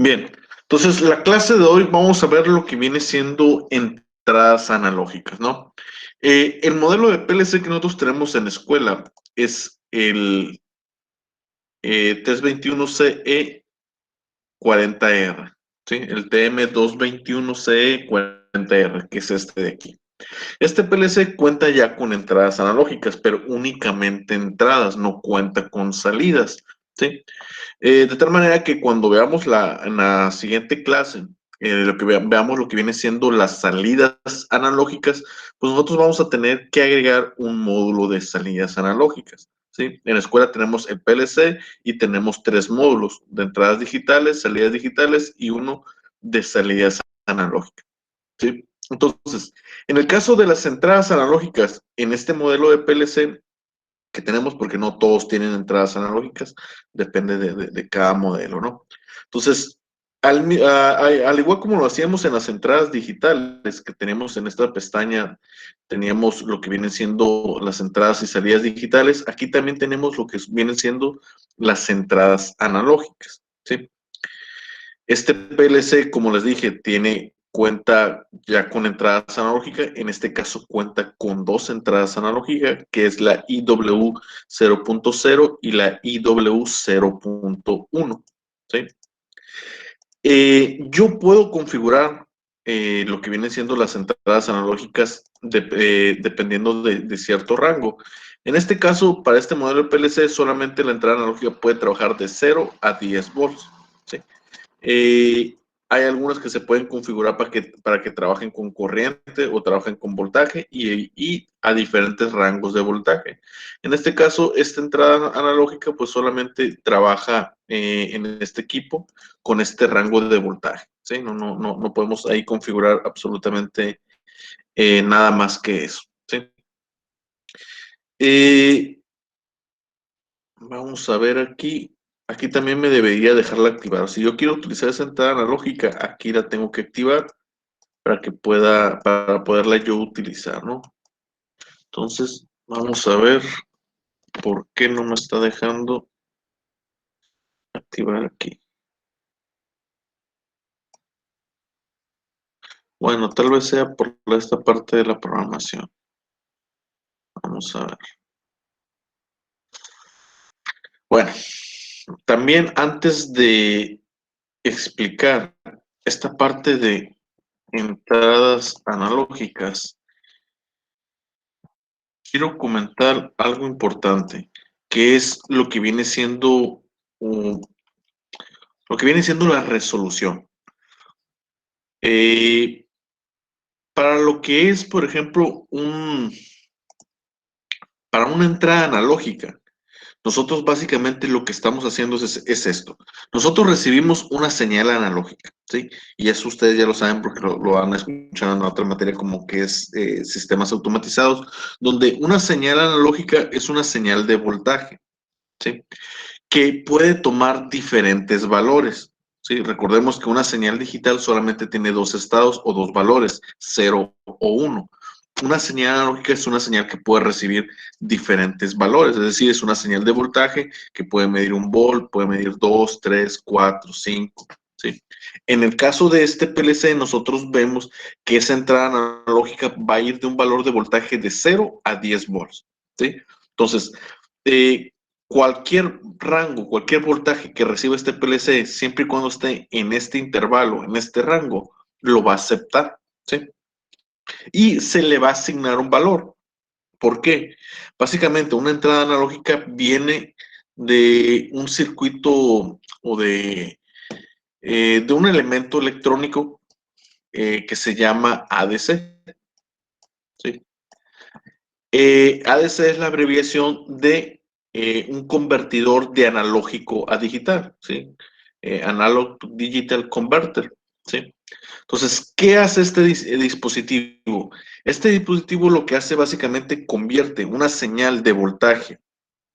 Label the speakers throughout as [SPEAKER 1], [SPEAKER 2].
[SPEAKER 1] Bien, entonces la clase de hoy vamos a ver lo que viene siendo entradas analógicas, ¿no? El modelo de PLC que nosotros tenemos en la escuela es el TES 21CE 40R, ¿sí? El TM221CE 40R, que es este de aquí. Este PLC cuenta ya con entradas analógicas, pero únicamente entradas, no cuenta con salidas, ¿sí? De tal manera que cuando veamos en la siguiente clase, lo que veamos lo que viene siendo las salidas analógicas, pues nosotros vamos a tener que agregar un módulo de salidas analógicas, ¿sí? En la escuela tenemos el PLC y tenemos 3 módulos de entradas digitales, salidas digitales y uno de salidas analógicas, ¿sí? Entonces, en el caso de las entradas analógicas, en este modelo de PLC, que tenemos, porque no todos tienen entradas analógicas, depende de cada modelo, ¿no? Entonces, al igual como lo hacíamos en las entradas digitales que tenemos en esta pestaña, teníamos lo que vienen siendo las entradas y salidas digitales, aquí también tenemos lo que vienen siendo las entradas analógicas, ¿sí? Este PLC, como les dije, cuenta ya con entradas analógicas. En este caso cuenta con 2 entradas analógicas, que es la IW 0.0 y la IW 0.1. ¿Sí? Yo puedo configurar lo que vienen siendo las entradas analógicas dependiendo de cierto rango. En este caso, para este modelo de PLC, solamente la entrada analógica puede trabajar de 0 a 10 volts. ¿Sí? Hay algunas que se pueden configurar para que trabajen con corriente o trabajen con voltaje y a diferentes rangos de voltaje. En este caso, esta entrada analógica pues solamente trabaja en este equipo con este rango de voltaje, ¿sí? No podemos ahí configurar absolutamente nada más que eso, ¿sí? Vamos a ver aquí. Aquí también me debería dejarla activada. Si yo quiero utilizar esa entrada analógica, aquí la tengo que activar para poderla yo utilizar, ¿no? Entonces, vamos a ver por qué no me está dejando activar aquí. Bueno, tal vez sea por esta parte de la programación. Vamos a ver. Bueno, también antes de explicar esta parte de entradas analógicas, quiero comentar algo importante, que es lo que viene siendo la resolución. Para lo que es, por ejemplo, para una entrada analógica, nosotros básicamente lo que estamos haciendo es esto. Nosotros recibimos una señal analógica, ¿sí? Y eso ustedes ya lo saben porque lo han escuchado en otra materia como que es sistemas automatizados, donde una señal analógica es una señal de voltaje, ¿sí? Que puede tomar diferentes valores, ¿sí? Recordemos que una señal digital solamente tiene 2 estados o 2 valores, 0 o 1. Una señal analógica es una señal que puede recibir diferentes valores, es decir, es una señal de voltaje que puede medir 1 volt, puede medir 2, 3, 4, 5, ¿sí? En el caso de este PLC, nosotros vemos que esa entrada analógica va a ir de un valor de voltaje de 0 a 10 volts, ¿sí? Entonces, cualquier rango, cualquier voltaje que reciba este PLC, siempre y cuando esté en este intervalo, en este rango, lo va a aceptar, ¿sí? Y se le va a asignar un valor. ¿Por qué? Básicamente, una entrada analógica viene de un circuito o de un elemento electrónico que se llama ADC, ¿sí? ADC es la abreviación de un convertidor de analógico a digital, ¿sí? Analog to Digital Converter, ¿sí? Entonces, ¿qué hace este dispositivo? Este dispositivo lo que hace básicamente convierte una señal de voltaje,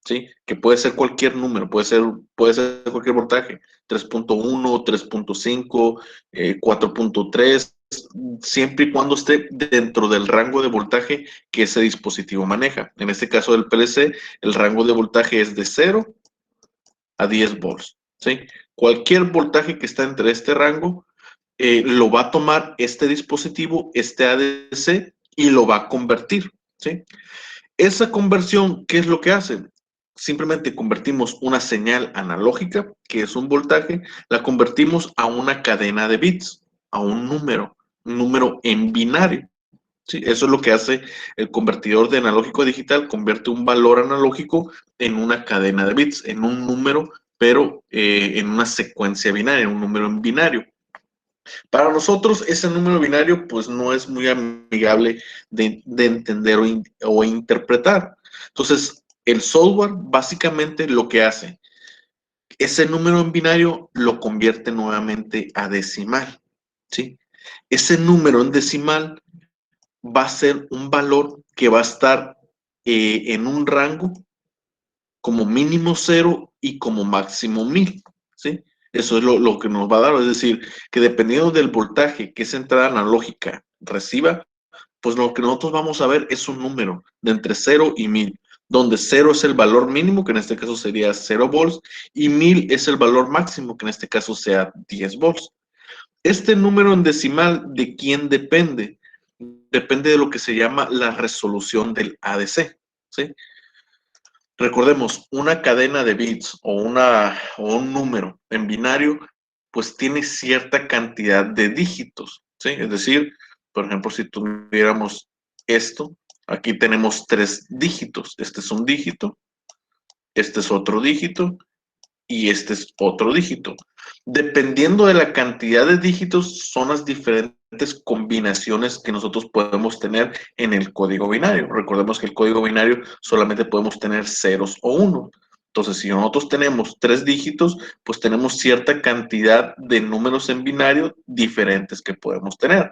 [SPEAKER 1] ¿sí? Que puede ser cualquier número, puede ser cualquier voltaje, 3.1, 3.5, 4.3, siempre y cuando esté dentro del rango de voltaje que ese dispositivo maneja. En este caso del PLC, el rango de voltaje es de 0 a 10 volts, ¿sí? Cualquier voltaje que está entre este rango, lo va a tomar este dispositivo, este ADC, y lo va a convertir, ¿sí? Esa conversión, ¿qué es lo que hace? Simplemente convertimos una señal analógica, que es un voltaje, la convertimos a una cadena de bits, a un número en binario. ¿Sí? Eso es lo que hace el convertidor de analógico a digital, convierte un valor analógico en una cadena de bits, en un número, pero en una secuencia binaria, en un número en binario. Para nosotros ese número binario pues no es muy amigable de entender o interpretar. Entonces, el software básicamente lo que hace, ese número en binario lo convierte nuevamente a decimal, ¿sí? Ese número en decimal va a ser un valor que va a estar en un rango como mínimo 0 y como máximo 1000, ¿sí? Eso es lo que nos va a dar, es decir, que dependiendo del voltaje que esa entrada analógica reciba, pues lo que nosotros vamos a ver es un número de entre 0 y 1000, donde 0 es el valor mínimo, que en este caso sería 0 volts, y 1000 es el valor máximo, que en este caso sea 10 volts. Este número en decimal, ¿de quién depende? Depende de lo que se llama la resolución del ADC, ¿sí? Recordemos, una cadena de bits o un número en binario, pues tiene cierta cantidad de dígitos, ¿sí? Es decir, por ejemplo, si tuviéramos esto, aquí tenemos 3 dígitos. Este es un dígito, este es otro dígito y este es otro dígito. Dependiendo de la cantidad de dígitos, son las diferentes combinaciones que nosotros podemos tener en el código binario. Recordemos que el código binario solamente podemos tener ceros o unos. Entonces, si nosotros tenemos 3 dígitos, pues tenemos cierta cantidad de números en binario diferentes que podemos tener.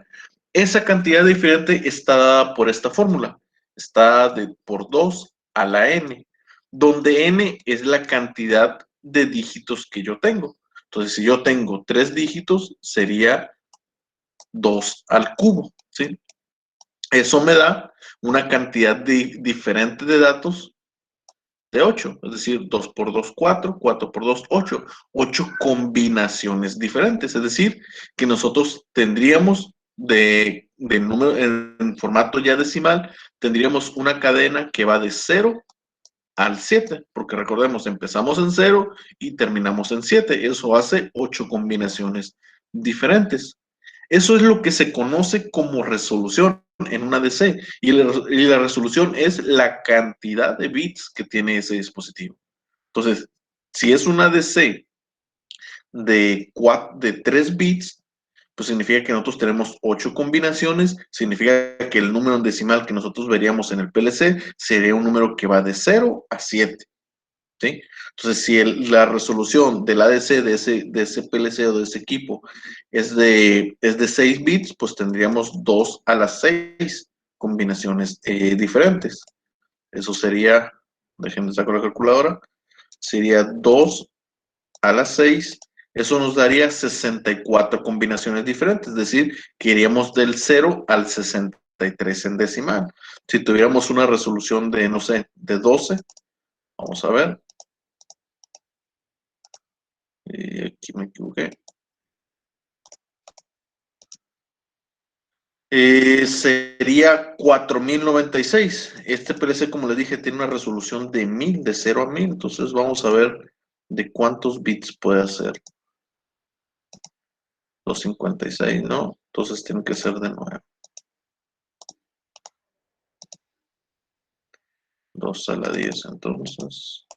[SPEAKER 1] Esa cantidad diferente está dada por esta fórmula. Está por 2 a la n, donde n es la cantidad de dígitos que yo tengo. Entonces, si yo tengo 3 dígitos, sería 2 al cubo, ¿sí? Eso me da una cantidad diferente de datos de 8, es decir, 2 por 2, 4, 4 por 2, 8. 8 combinaciones diferentes, es decir, que nosotros tendríamos de número en formato ya decimal, tendríamos una cadena que va de 0 al 7, porque recordemos, empezamos en 0 y terminamos en 7. Eso hace 8 combinaciones diferentes. Eso es lo que se conoce como resolución en una DC. Y la resolución es la cantidad de bits que tiene ese dispositivo. Entonces, si es una DC de 3 bits, pues significa que nosotros tenemos 8 combinaciones, significa que el número en decimal que nosotros veríamos en el PLC sería un número que va de 0 a 7. ¿Sí? Entonces, si la resolución del ADC de ese PLC o de ese equipo es de 6 bits, pues tendríamos 2 a las 6 combinaciones diferentes. Eso sería, déjenme sacar la calculadora, sería 2 a las 6. Eso nos daría 64 combinaciones diferentes, es decir, que iríamos del 0 al 63 en decimal. Si tuviéramos una resolución de, no sé, de 12, vamos a ver. Aquí me equivoqué. Sería 4096. Este PLC, como les dije, tiene una resolución de 1000, de 0 a 1000. Entonces vamos a ver de cuántos bits puede hacer. 256, ¿no? Entonces tiene que ser de 9. 2 a la 10, entonces.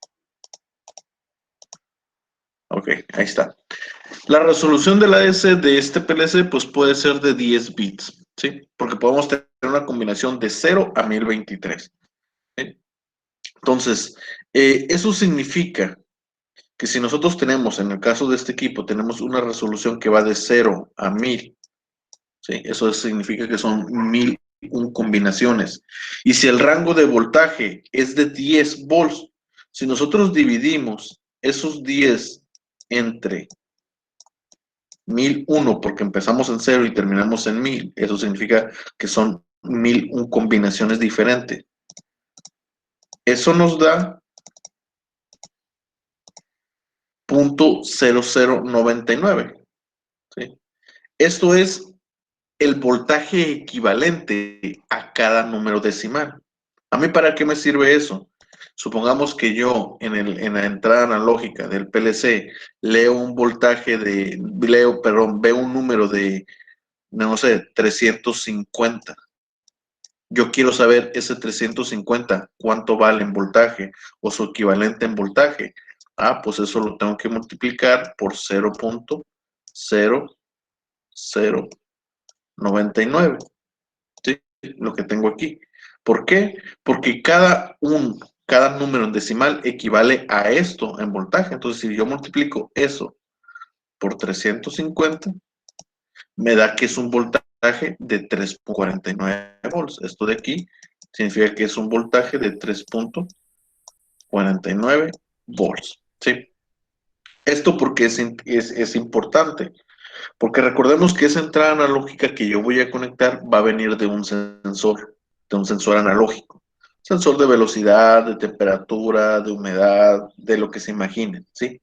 [SPEAKER 1] Ok, ahí está. La resolución de la ADC de este PLC pues puede ser de 10 bits, ¿sí? Porque podemos tener una combinación de 0 a 1023. ¿Sí? Entonces, eso significa que si nosotros tenemos, en el caso de este equipo, tenemos una resolución que va de 0 a 1000, ¿sí? Eso significa que son 1001 combinaciones. Y si el rango de voltaje es de 10 volts, si nosotros dividimos esos 10 entre 1001, porque empezamos en 0 y terminamos en 1000, eso significa que son 1001 combinaciones diferentes. Eso nos da .0099. ¿Sí? Esto es el voltaje equivalente a cada número decimal. ¿A mí para qué me sirve eso? Supongamos que yo en la entrada analógica del PLC veo un número de, no sé, 350. Yo quiero saber ese 350, cuánto vale en voltaje o su equivalente en voltaje. Pues eso lo tengo que multiplicar por 0.0099. ¿Sí? Lo que tengo aquí. ¿Por qué? Porque cada número en decimal equivale a esto en voltaje. Entonces, si yo multiplico eso por 350, me da que es un voltaje de 3.49 volts. Esto de aquí significa que es un voltaje de 3.49 volts. ¿Sí? Esto porque es importante. Porque recordemos que esa entrada analógica que yo voy a conectar va a venir de un sensor analógico. Sensor de velocidad, de temperatura, de humedad, de lo que se imaginen, ¿sí?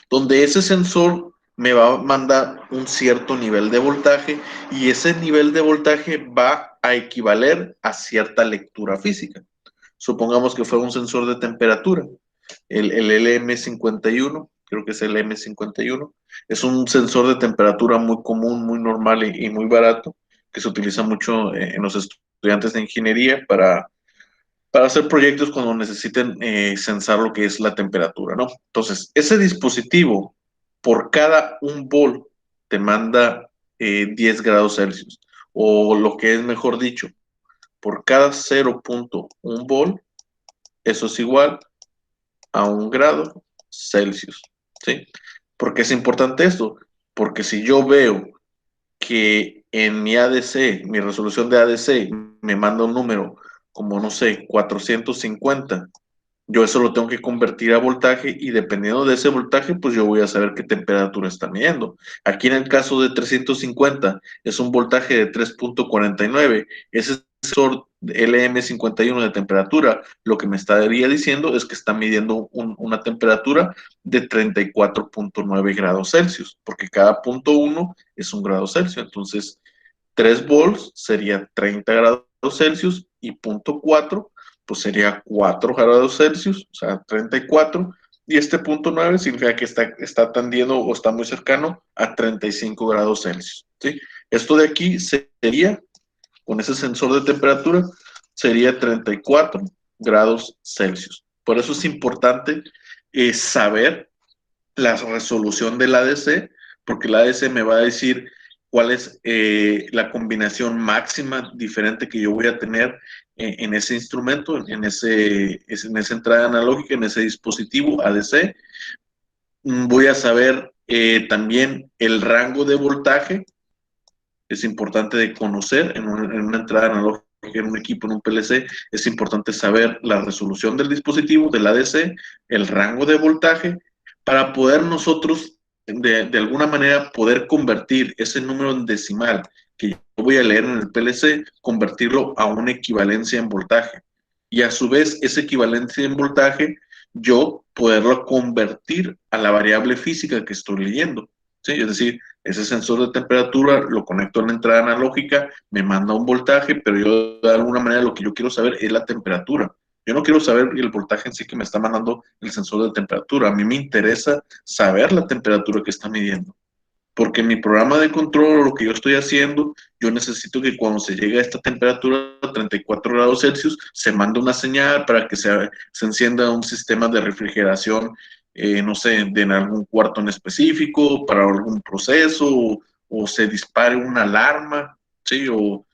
[SPEAKER 1] Donde ese sensor me va a mandar un cierto nivel de voltaje y ese nivel de voltaje va a equivaler a cierta lectura física. Supongamos que fue un sensor de temperatura, el LM51, creo que es el M51, es un sensor de temperatura muy común, muy normal y muy barato, que se utiliza mucho en los estudiantes de ingeniería para hacer proyectos cuando necesiten sensar lo que es la temperatura, ¿no? Entonces, ese dispositivo, por cada 1 volt, te manda 10 grados Celsius, o lo que es mejor dicho, por cada 0.1 volt, eso es igual a 1 grado Celsius, ¿sí? ¿Por qué es importante esto? Porque si yo veo que en mi ADC, mi resolución de ADC, me manda un número como, no sé, 450, yo eso lo tengo que convertir a voltaje y dependiendo de ese voltaje, pues yo voy a saber qué temperatura está midiendo. Aquí en el caso de 350 es un voltaje de 3.49. Ese sensor LM51 de temperatura lo que me estaría diciendo es que está midiendo una temperatura de 34.9 grados Celsius, porque cada punto 1 es 1 grado Celsius. Entonces, 3 volts sería 30 grados Celsius y punto 4 pues sería 4 grados Celsius, o sea, 34, y este punto 9 significa que está tendiendo o está muy cercano a 35 grados Celsius, ¿sí? Esto de aquí sería, con ese sensor de temperatura, sería 34 grados Celsius. Por eso es importante saber la resolución del ADC, porque el ADC me va a decir cuál es la combinación máxima diferente que yo voy a tener en ese instrumento, en esa entrada analógica, en ese dispositivo ADC. Voy a saber también el rango de voltaje. Es importante de conocer en una entrada analógica, en un equipo, en un PLC, es importante saber la resolución del dispositivo, del ADC, el rango de voltaje, para poder nosotros, de alguna manera, poder convertir ese número en decimal que yo voy a leer en el PLC, convertirlo a una equivalencia en voltaje. Y a su vez, esa equivalencia en voltaje, yo poderlo convertir a la variable física que estoy leyendo. ¿Sí? Es decir, ese sensor de temperatura lo conecto a la entrada analógica, me manda un voltaje, pero yo de alguna manera lo que yo quiero saber es la temperatura. Yo no quiero saber el voltaje en sí que me está mandando el sensor de temperatura. A mí me interesa saber la temperatura que está midiendo. Porque en mi programa de control, lo que yo estoy haciendo, yo necesito que cuando se llegue a esta temperatura, 34 grados Celsius, se mande una señal para que se encienda un sistema de refrigeración, no sé, en algún cuarto en específico, para algún proceso, o se dispare una alarma, ¿sí? O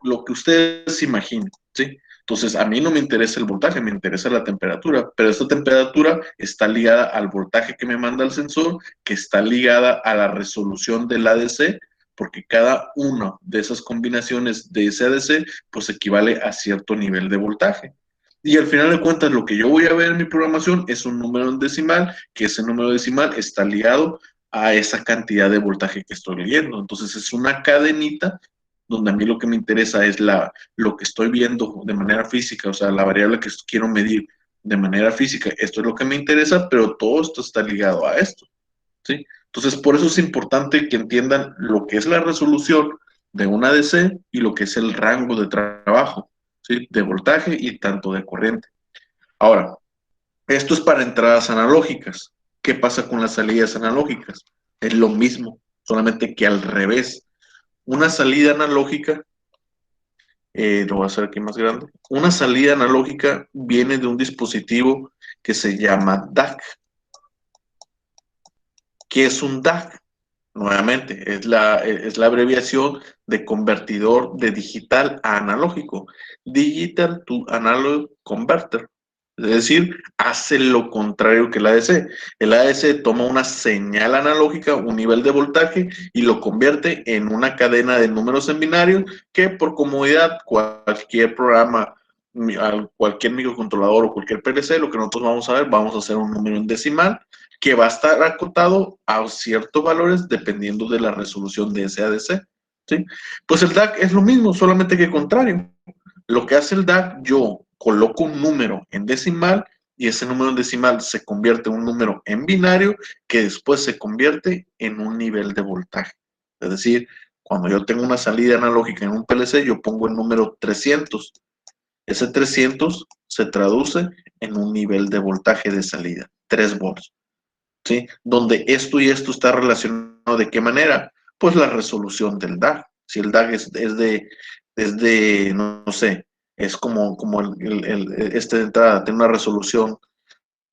[SPEAKER 1] lo que ustedes imaginen, ¿sí? Entonces, a mí no me interesa el voltaje, me interesa la temperatura, pero esta temperatura está ligada al voltaje que me manda el sensor, que está ligada a la resolución del ADC, porque cada una de esas combinaciones de ese ADC, pues equivale a cierto nivel de voltaje. Y al final de cuentas, lo que yo voy a ver en mi programación es un número en decimal, que ese número decimal está ligado a esa cantidad de voltaje que estoy leyendo. Entonces, es una cadenita donde a mí lo que me interesa es lo que estoy viendo de manera física, o sea, la variable que quiero medir, de manera física, esto es lo que me interesa, pero todo esto está ligado a esto, ¿sí? Entonces, por eso es importante que entiendan lo que es la resolución de una DC y lo que es el rango de trabajo, ¿sí? De voltaje y tanto de corriente. Ahora, esto es para entradas analógicas. ¿Qué pasa con las salidas analógicas? Es lo mismo, solamente que al revés. Una salida analógica, lo voy a hacer aquí más grande, una salida analógica viene de un dispositivo que se llama DAC. ¿Qué es un DAC? Nuevamente, es la abreviación de convertidor de digital a analógico. Digital to Analog Converter. Es decir, hace lo contrario que el ADC. El ADC toma una señal analógica, un nivel de voltaje, y lo convierte en una cadena de números en binario que por comodidad cualquier programa, cualquier microcontrolador o cualquier PLC, lo que nosotros vamos a ver, vamos a hacer un número en decimal que va a estar acotado a ciertos valores dependiendo de la resolución de ese ADC. ¿Sí? Pues el DAC es lo mismo, solamente que contrario. Lo que hace el DAC, yo coloco un número en decimal y ese número en decimal se convierte en un número en binario que después se convierte en un nivel de voltaje. Es decir, cuando yo tengo una salida analógica en un PLC, yo pongo el número 300. Ese 300 se traduce en un nivel de voltaje de salida, 3 volts. ¿Sí? Donde esto y esto está relacionado de qué manera, pues la resolución del DAG. Si el DAG es de no sé, es como este de entrada, tiene una resolución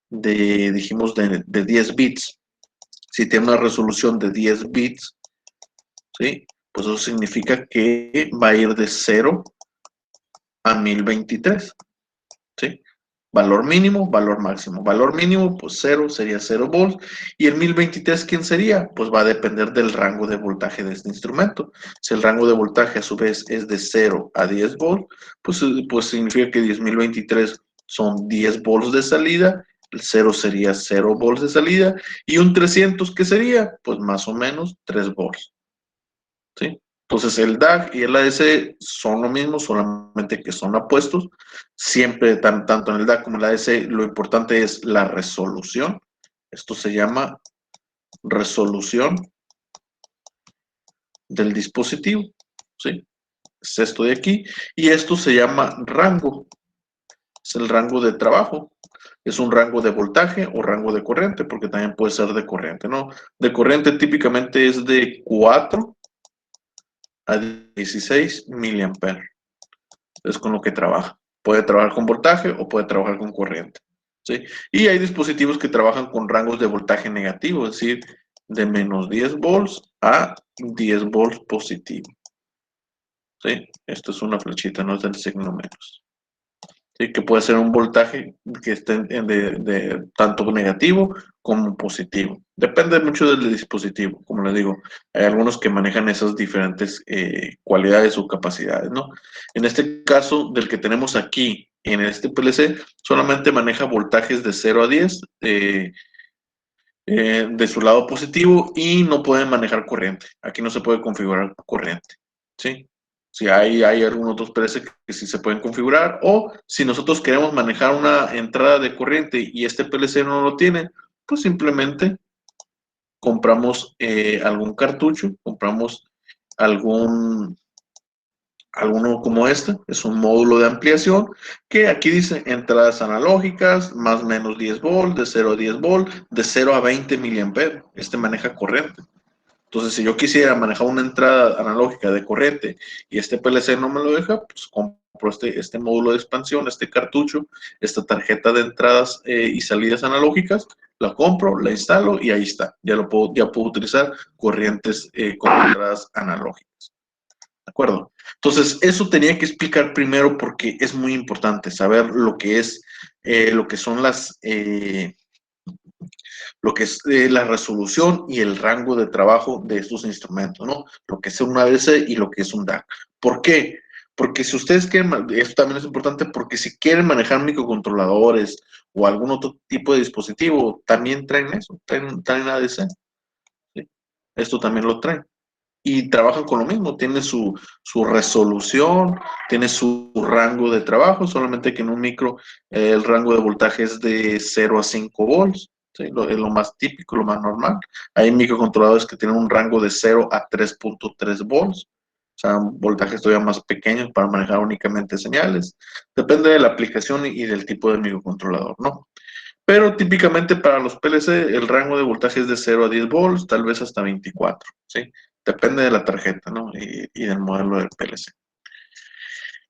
[SPEAKER 1] dijimos, de 10 bits. Si tiene una resolución de 10 bits, ¿sí? Pues eso significa que va a ir de 0 a 1023, ¿sí? Valor mínimo, valor máximo. Valor mínimo, pues 0 sería 0 volts. Y el 1023, ¿quién sería? Pues va a depender del rango de voltaje de este instrumento. Si el rango de voltaje a su vez es de 0 a 10 volts, pues significa que 10.023 son 10 volts de salida. El 0 sería 0 volts de salida. Y un 300, ¿qué sería? Pues más o menos 3 volts. ¿Sí? Entonces el DAC y el ADC son lo mismo, solamente que son apuestos. Siempre, tanto en el DAC como en el ADC, lo importante es la resolución. Esto se llama resolución del dispositivo. ¿Sí? Es esto de aquí. Y esto se llama rango. Es el rango de trabajo. Es un rango de voltaje o rango de corriente, porque también puede ser de corriente, ¿no? De corriente típicamente es de 4 a 16 miliamperes. Es con lo que trabaja. Puede trabajar con voltaje o puede trabajar con corriente. ¿Sí? Y hay dispositivos que trabajan con rangos de voltaje negativo, es decir, de menos 10 volts a 10 volts positivo. ¿Sí? Esto es una flechita, no es del signo menos. ¿Sí? Que puede ser un voltaje que esté de tanto negativo como positivo. Depende mucho del dispositivo, como les digo. Hay algunos que manejan esas diferentes cualidades o capacidades, ¿no? En este caso, del que tenemos aquí, en este PLC, solamente maneja voltajes de 0 a 10 de su lado positivo y no puede manejar corriente. Aquí no se puede configurar corriente, ¿sí? Si hay algunos otros PLC que sí se pueden configurar, o si nosotros queremos manejar una entrada de corriente y este PLC no lo tiene, pues simplemente compramos algún cartucho, compramos algún, alguno como este, es un módulo de ampliación que aquí dice entradas analógicas, más o menos 10 volts, de 0 a 10 volts, de 0 a 20 miliamperes. Este maneja corriente. Entonces, si yo quisiera manejar una entrada analógica de corriente y este PLC no me lo deja, pues compro este módulo de expansión, este cartucho, esta tarjeta de entradas y salidas analógicas, la compro, la instalo y ahí está. Ya puedo utilizar corrientes con entradas analógicas. ¿De acuerdo? Entonces, eso tenía que explicar primero porque es muy importante saber lo que son lo que es la resolución y el rango de trabajo de estos instrumentos, ¿no? Lo que es un ADC y lo que es un DAC. ¿Por qué? Porque si ustedes quieren, esto también es importante porque si quieren manejar microcontroladores o algún otro tipo de dispositivo, también traen eso, traen ADC. ¿Sí? Esto también lo traen. y trabajan con lo mismo, tiene su resolución, tiene su rango de trabajo, solamente que en un micro el rango de voltaje es de 0 a 5 volts, ¿sí? Es lo más típico, lo más normal. Hay microcontroladores que tienen un rango de 0 a 3.3 volts, o sea, voltajes todavía más pequeños para manejar únicamente señales. Depende de la aplicación y del tipo de microcontrolador, ¿no? Pero típicamente para los PLC el rango de voltaje es de 0 a 10 volts, tal vez hasta 24, ¿sí? Depende de la tarjeta, ¿no? Y del modelo del PLC.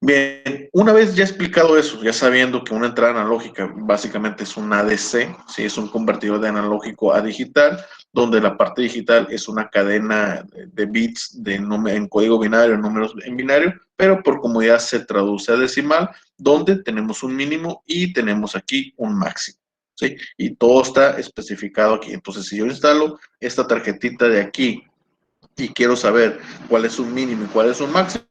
[SPEAKER 1] Bien, una vez ya explicado eso, ya sabiendo que una entrada analógica básicamente es un ADC, ¿sí? Es un convertidor de analógico a digital, donde la parte digital es una cadena de bits en código binario, en números en binario, pero por comodidad se traduce a decimal, donde tenemos un mínimo y tenemos aquí un máximo, ¿sí? Y todo está especificado aquí. Entonces, si yo instalo esta tarjetita de aquí y quiero saber cuál es un mínimo y cuál es un máximo,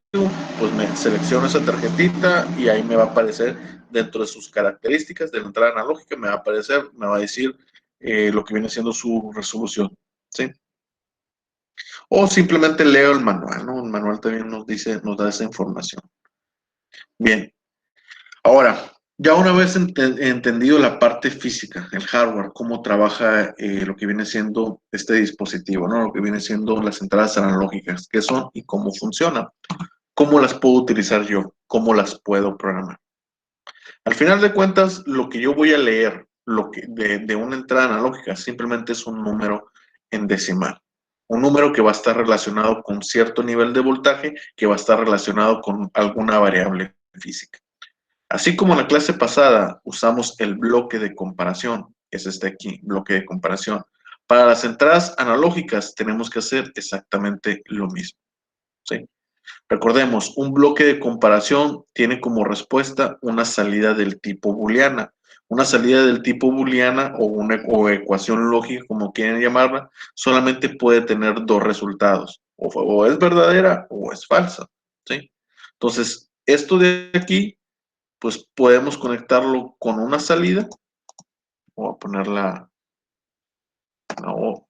[SPEAKER 1] pues me selecciono esa tarjetita y ahí me va a aparecer dentro de sus características de la entrada analógica, me va a aparecer, me va a decir lo que viene siendo su resolución, ¿sí? O simplemente leo el manual, ¿no? El manual también nos dice, nos da esa información. Bien, ahora, ya una vez entendido la parte física, el hardware, cómo trabaja lo que viene siendo este dispositivo, ¿no? Lo que viene siendo las entradas analógicas, qué son y cómo funcionan. ¿Cómo las puedo utilizar yo? ¿Cómo las puedo programar? Al final de cuentas, lo que yo voy a leer de una entrada analógica simplemente es un número en decimal. Un número que va a estar relacionado con cierto nivel de voltaje, que va a estar relacionado con alguna variable física. Así como en la clase pasada usamos el bloque de comparación, es este aquí, bloque de comparación. Para las entradas analógicas tenemos que hacer exactamente lo mismo, ¿sí? Recordemos, un bloque de comparación tiene como respuesta una salida del tipo booleana. Una salida del tipo booleana o ecuación lógica, como quieren llamarla, solamente puede tener dos resultados. O es verdadera o es falsa, ¿sí? Entonces, esto de aquí, pues podemos conectarlo con una salida. Voy a ponerla, no,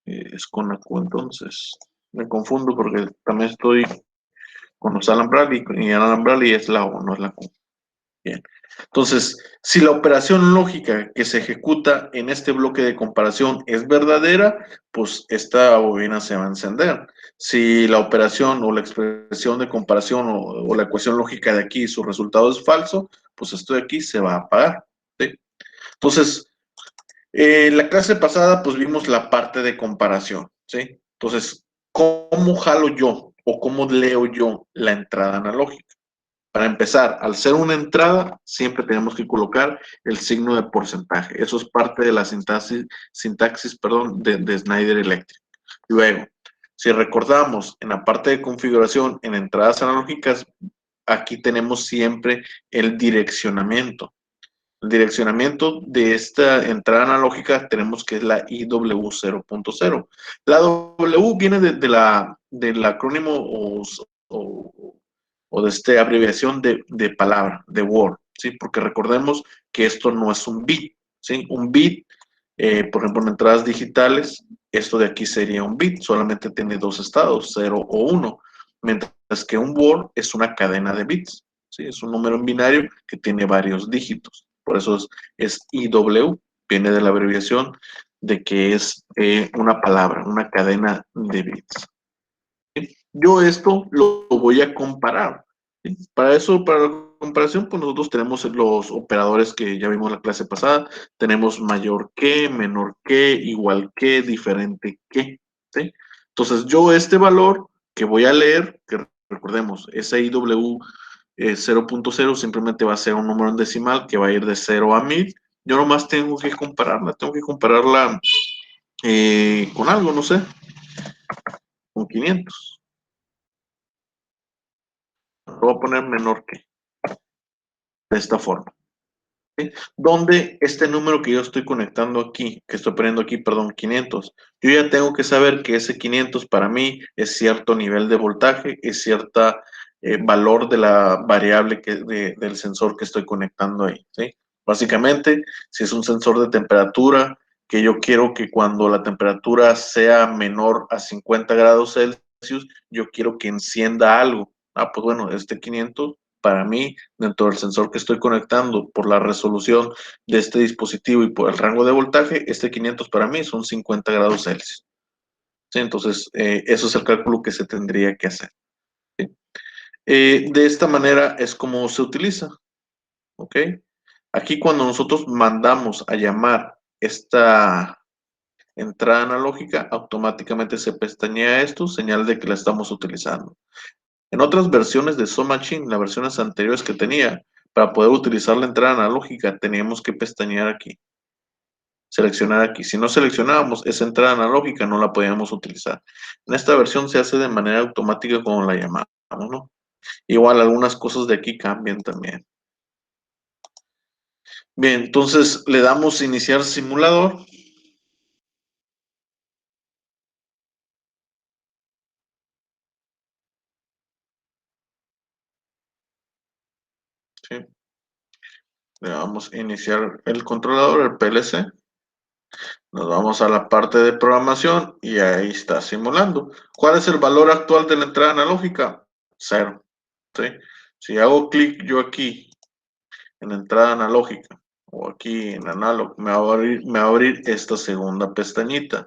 [SPEAKER 1] es con la Q, entonces me confundo porque también estoy con los Allen Bradley y Allen Bradley es la O, no es la Q. Bien. Entonces, si la operación lógica que se ejecuta en este bloque de comparación es verdadera, pues esta bobina se va a encender. Si la operación o la expresión de comparación o la ecuación lógica de aquí, su resultado es falso, pues esto de aquí se va a apagar, ¿sí? Entonces, en la clase pasada, pues vimos la parte de comparación, ¿sí? Entonces, ¿cómo jalo yo o cómo leo yo la entrada analógica? Para empezar, al ser una entrada, siempre tenemos que colocar el signo de porcentaje. Eso es parte de la sintaxis de Schneider Electric. Luego, si recordamos, en la parte de configuración, en entradas analógicas, aquí tenemos siempre el direccionamiento. El direccionamiento de esta entrada analógica tenemos que es la IW 0.0. La W viene del acrónimo o de esta abreviación de palabra, de word, ¿sí? Porque recordemos que esto no es un bit, ¿sí? Un bit, por ejemplo, en entradas digitales, esto de aquí sería un bit, solamente tiene dos estados, 0 o 1, mientras que un word es una cadena de bits, ¿sí? Es un número en binario que tiene varios dígitos, por eso es IW, viene de la abreviación de que es una palabra, una cadena de bits. Yo esto lo voy a comparar. ¿Sí? Para eso, para la comparación, pues nosotros tenemos los operadores que ya vimos en la clase pasada. Tenemos mayor que, menor que, igual que, diferente que. ¿Sí? Entonces, yo este valor que voy a leer, que recordemos, ese IW 0.0 simplemente va a ser un número en decimal que va a ir de 0 a 1000. Yo nomás tengo que compararla con algo, no sé, con 500. Lo voy a poner menor que, de esta forma. ¿Sí? Donde este número que yo estoy conectando aquí, que estoy poniendo aquí, perdón, 500, yo ya tengo que saber que ese 500 para mí es cierto nivel de voltaje, es cierta valor de la variable del sensor que estoy conectando ahí, ¿sí? Básicamente, si es un sensor de temperatura, que yo quiero que cuando la temperatura sea menor a 50 grados Celsius, yo quiero que encienda algo. Ah, pues bueno, este 500 para mí, dentro del sensor que estoy conectando, por la resolución de este dispositivo y por el rango de voltaje, este 500 para mí son 50 grados Celsius. ¿Sí? Entonces, eso es el cálculo que se tendría que hacer. ¿Sí? De esta manera es como se utiliza. ¿Ok? Aquí cuando nosotros mandamos a llamar esta entrada analógica, automáticamente se pestañea esto, señal de que la estamos utilizando. En otras versiones de Zoom Machine, las versiones anteriores que tenía, para poder utilizar la entrada analógica, teníamos que pestañear aquí, seleccionar aquí. Si no seleccionábamos esa entrada analógica, no la podíamos utilizar. En esta versión se hace de manera automática como la llamamos, ¿no? Igual algunas cosas de aquí cambian también. Bien, entonces le damos iniciar simulador. ¿Sí? Le damos iniciar el controlador, el PLC. Nos vamos a la parte de programación y ahí está simulando. ¿Cuál es el valor actual de la entrada analógica? 0. ¿Sí? Si hago clic yo aquí en entrada analógica o aquí en analog, me va a abrir esta segunda pestañita.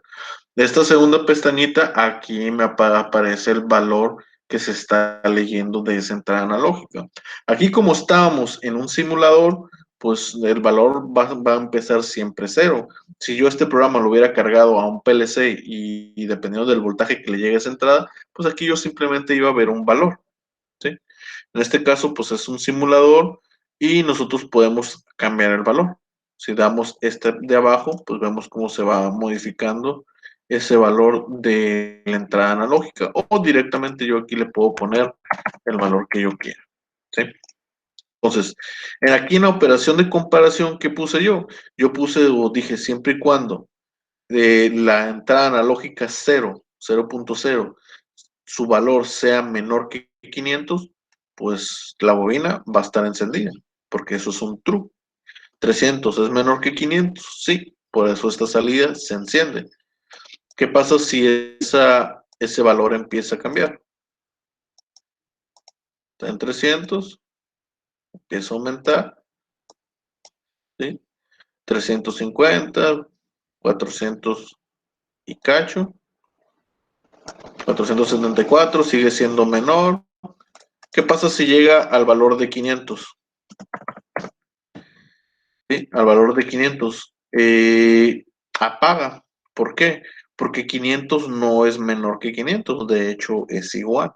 [SPEAKER 1] De esta segunda pestañita, aquí me aparece el valor que se está leyendo de esa entrada analógica. Aquí como estábamos en un simulador, pues el valor va a empezar siempre 0. Si yo este programa lo hubiera cargado a un PLC y dependiendo del voltaje que le llegue a esa entrada, pues aquí yo simplemente iba a ver un valor. ¿Sí? En este caso, pues es un simulador y nosotros podemos cambiar el valor. Si damos este de abajo, pues vemos cómo se va modificando ese valor de la entrada analógica. O directamente yo aquí le puedo poner el valor que yo quiera. ¿Sí? Entonces, aquí en la operación de comparación que puse yo puse o dije siempre y cuando la entrada analógica 0.0, su valor sea menor que 500, pues la bobina va a estar encendida, porque eso es un true. 300 es menor que 500, sí, por eso esta salida se enciende. ¿Qué pasa si ese valor empieza a cambiar? Está en 300, empieza a aumentar, ¿sí? 350, 400 y cacho, 474 sigue siendo menor. ¿Qué pasa si llega al valor de 500? ¿Sí? Al valor de 500. Apaga. ¿Por qué? Porque 500 no es menor que 500, de hecho es igual.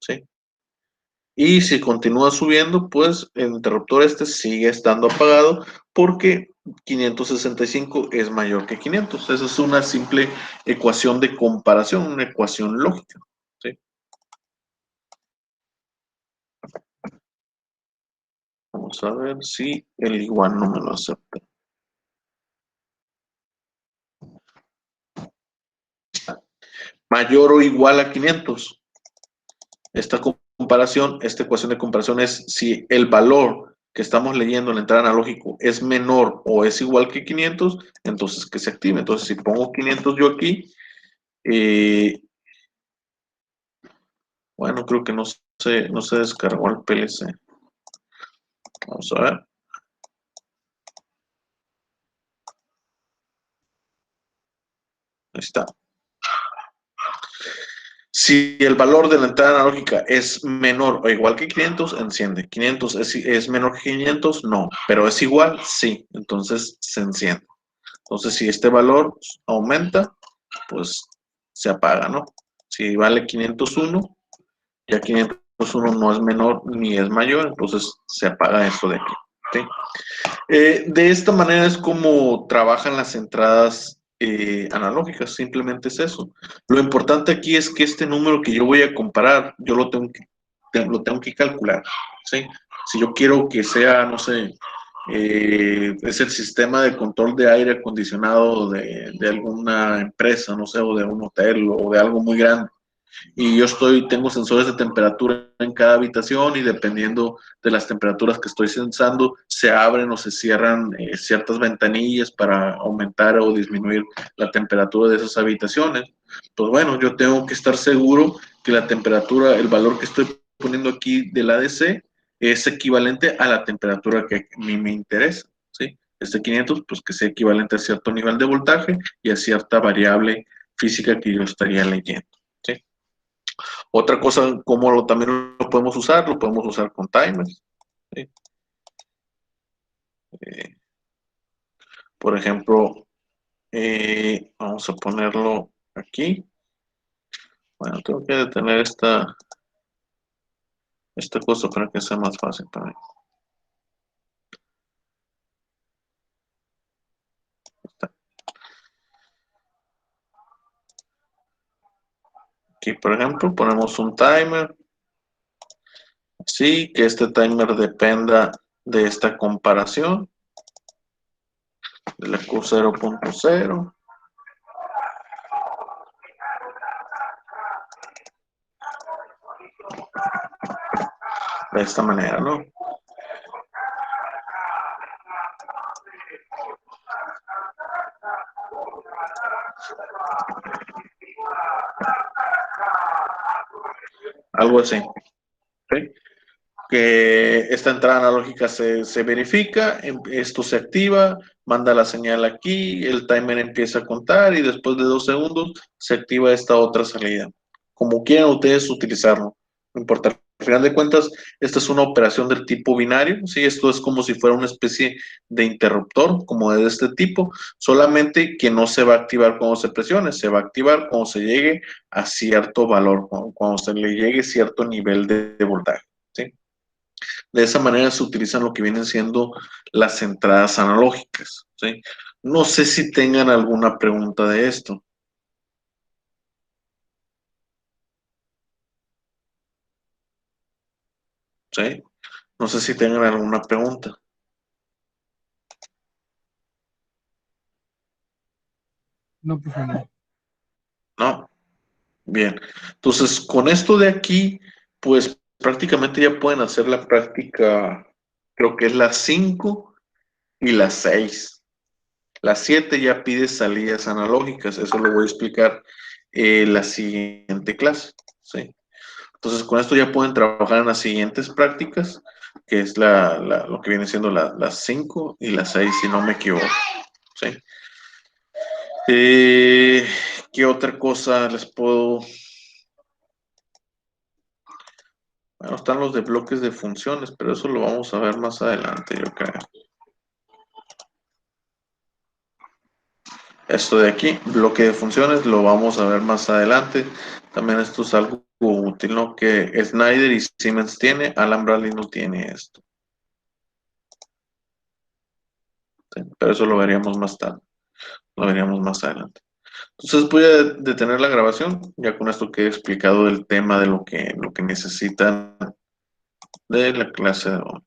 [SPEAKER 1] ¿Sí? Y si continúa subiendo, pues el interruptor este sigue estando apagado porque 565 es mayor que 500. Esa es una simple ecuación de comparación, una ecuación lógica. ¿Sí? Vamos a ver si el igual no me lo acepta. Mayor o igual a 500. Esta comparación, esta ecuación de comparación es si el valor que estamos leyendo en la entrada analógico es menor o es igual que 500, entonces que se active. Entonces, si pongo 500 yo aquí, bueno, creo que no se descargó el PLC. Vamos a ver. Ahí está. Si el valor de la entrada analógica es menor o igual que 500, enciende. 500 es menor que 500, no. Pero es igual, sí. Entonces se enciende. Entonces, si este valor aumenta, pues se apaga, ¿no? Si vale 501, ya 501 no es menor ni es mayor, entonces se apaga esto de aquí. ¿Sí? De esta manera es como trabajan las entradas analógicas, simplemente es eso. Lo importante aquí es que este número que yo voy a comparar, yo lo tengo que calcular. ¿Sí? Si yo quiero que sea, no sé, es el sistema de control de aire acondicionado de alguna empresa, no sé, o de un hotel o de algo muy grande. Y yo tengo sensores de temperatura en cada habitación y dependiendo de las temperaturas que estoy sensando, se abren o se cierran ciertas ventanillas para aumentar o disminuir la temperatura de esas habitaciones. Pues bueno, yo tengo que estar seguro que la temperatura, el valor que estoy poniendo aquí del ADC es equivalente a la temperatura que a mí me interesa, ¿sí? Este 500, pues que sea equivalente a cierto nivel de voltaje y a cierta variable física que yo estaría leyendo, ¿sí? Otra cosa, como también lo podemos usar con timers, ¿sí? Eh, por ejemplo, vamos a ponerlo aquí. Bueno, tengo que detener esta cosa para que sea más fácil para mí. Aquí, por ejemplo, ponemos un timer, así que este timer dependa de esta comparación de la Q0.0. De esta manera, ¿no? Algo así, ¿sí? Que esta entrada analógica se verifica, esto se activa, manda la señal aquí, el timer empieza a contar y después de 2 segundos se activa esta otra salida. Como quieran ustedes utilizarlo, no importa. Al final de cuentas, esta es una operación del tipo binario, ¿sí? Esto es como si fuera una especie de interruptor, como de este tipo, solamente que no se va a activar cuando se presione, se va a activar cuando se llegue a cierto valor, cuando se le llegue cierto nivel de voltaje, ¿sí? De esa manera se utilizan lo que vienen siendo las entradas analógicas, ¿sí? No sé si tengan alguna pregunta de esto, ¿sí? No sé si tengan alguna pregunta.
[SPEAKER 2] No, profe, no.
[SPEAKER 1] ¿No? Bien. Entonces, con esto de aquí, pues prácticamente ya pueden hacer la práctica, creo que es la 5 y la 6. La 7 ya pide salidas analógicas, eso lo voy a explicar en la siguiente clase, ¿sí? Entonces, con esto ya pueden trabajar en las siguientes prácticas, que es lo que viene siendo las 5 y las 6, si no me equivoco, ¿sí? Eh, ¿Qué otra cosa les puedo? Bueno, están los de bloques de funciones, pero eso lo vamos a ver más adelante, yo creo. Esto de aquí, bloque de funciones, lo vamos a ver más adelante. También esto es algo útil, ¿no? Que Schneider y Siemens tiene, Alan Bradley no tiene esto, ¿sí? Pero eso lo veríamos más tarde, lo veríamos más adelante. Entonces voy a detener la grabación, ya con esto que he explicado el tema de lo que necesitan de la clase de hoy.